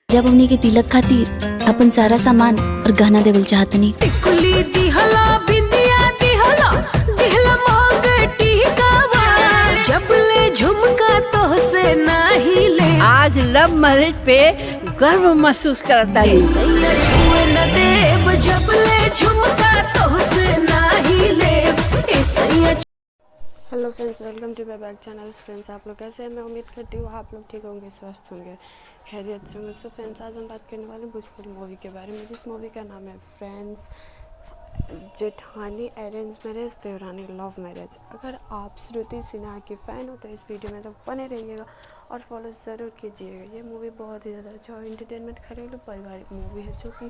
जब हमनी के तिलक खातिर अपन सारा सामान और गहना देवल चाहतनी। टिकुली दिहला बिंदिया दिहला दिहला मोंगटी कावा जब ले झुमका तो से नाही ले। आज लव मैरिज पे गर्व महसूस करता है। सैया छुए न देव जब ले झुमका तो से नाही ले। सैया hello friends, welcome to my back channel. Friends, आप लोग कैसे हैं? मैं उम्मीद करती हूँ आप लोग ठीक होंगे, स्वस्थ होंगे, खैरियत से होंगे। सो फ्रेंड्स, आज हम बात करने वाले हैं भोजपुरी मूवी के बारे में, जिस मूवी का नाम है फ्रेंड्स। जेठानी अरेंज मैरिज, देवरानी लव मैरिज। अगर आप श्रुति सिन्हा के फ़ैन हो तो इस वीडियो में तो बने रहिएगा और फॉलो ज़रूर कीजिएगा। ये मूवी बहुत ही ज़्यादा अच्छा और इंटरटेनमेंट घरेलू पारिवारिक मूवी है, जो कि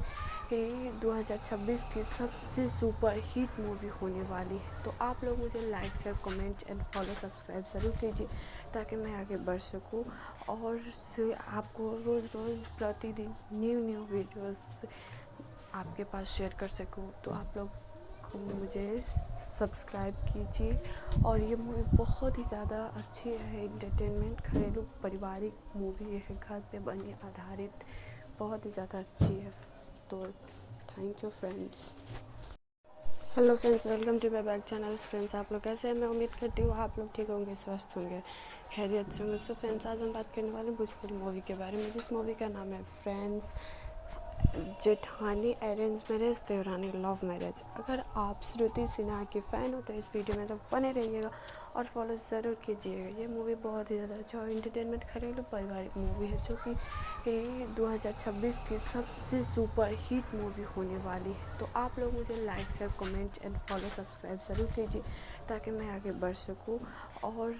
2026 की सबसे सुपर हिट मूवी होने वाली है। तो आप लोग मुझे like share comment and follow subscribe ज़रूर कीजिए, ताकि मैं आगे बढ़ सकूँ और आपको रोज़ रोज़ प्रतिदिन न्यू वीडियोस आपके पास शेयर कर सकूँ। तो आप लोग मुझे सब्सक्राइब कीजिए। और ये मूवी बहुत ही ज़्यादा अच्छी है, इंटरटेनमेंट घरेलू पारिवारिक मूवी है, घर पे बनी आधारित, बहुत ही ज़्यादा अच्छी है। तो thank you friends. Hello friends, welcome to my back channel. Friends, आप लोग कैसे हैं? मैं उम्मीद करती हूँ आप लोग ठीक होंगे, स्वस्थ होंगे, खैरियत से होंगे। सो फ्रेंड्स, आज हम बात करने वाले हैं भोजपुरी मूवी के बारे में, जिस मूवी का नाम है फ्रेंड्स। जेठानी अरेंज मैरिज, देवरानी लव मैरिज। अगर आप श्रुति सिन्हा के फ़ैन हो तो इस वीडियो में तो बने रहिएगा और फॉलो ज़रूर कीजिएगा। ये मूवी बहुत ही ज़्यादा अच्छा और इंटरटेनमेंट घरेलू पारिवारिक मूवी है, जो कि 2026 की सबसे सुपर हिट मूवी होने वाली है। तो आप लोग मुझे like share comment and follow subscribe ज़रूर कीजिए, ताकि मैं आगे बढ़ सकूँ और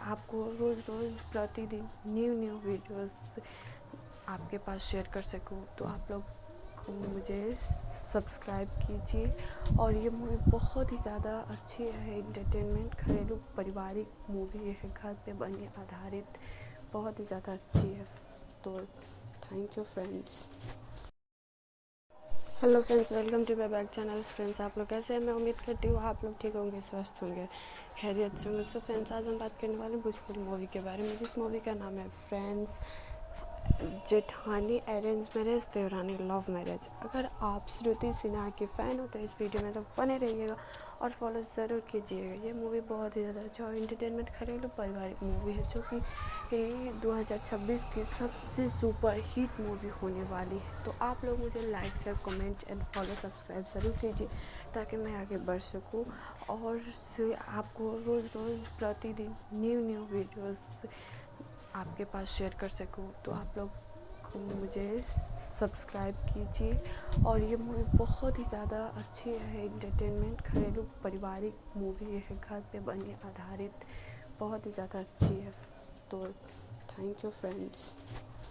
आपको रोज़ रोज़ प्रतिदिन न्यू वीडियोस आपके पास शेयर कर सकूँ। तो आप लोग मुझे सब्सक्राइब कीजिए। और ये मूवी बहुत ही ज़्यादा अच्छी है, इंटरटेनमेंट घरेलू पारिवारिक मूवी है, घर पे बनी आधारित, बहुत ही ज़्यादा अच्छी है। तो thank you friends. Hello friends, welcome to my back channel. Friends, आप लोग कैसे हैं? मैं उम्मीद करती हूँ आप लोग ठीक होंगे, स्वस्थ होंगे, खैरियत से होंगे। सो फ्रेंड्स, आज हम बात करने वाले हैं भोजपुरी मूवी के बारे में, जिस मूवी का नाम है फ्रेंड्स। जेठानी अरेंज मैरिज, देवरानी लव मैरिज। अगर आप श्रुति सिन्हा के फ़ैन हो तो इस वीडियो में तो बने रहिएगा और फॉलो ज़रूर कीजिएगा। ये मूवी बहुत ही ज़्यादा अच्छा और इंटरटेनमेंट घरेलू पारिवारिक मूवी है, जो कि 2026 की सबसे सुपर हिट मूवी होने वाली है। तो आप लोग मुझे like share comment and follow subscribe ज़रूर कीजिए, ताकि मैं आगे बढ़ सकूँ और आपको रोज़ रोज़ प्रतिदिन न्यू वीडियोस आपके पास शेयर कर सकूँ। तो आप लोग मुझे सब्सक्राइब कीजिए। और ये मूवी बहुत ही ज़्यादा अच्छी है, इंटरटेनमेंट घरेलू पारिवारिक मूवी है, घर पे बनी आधारित, बहुत ही ज़्यादा अच्छी है। तो थैंक यू फ्रेंड्स।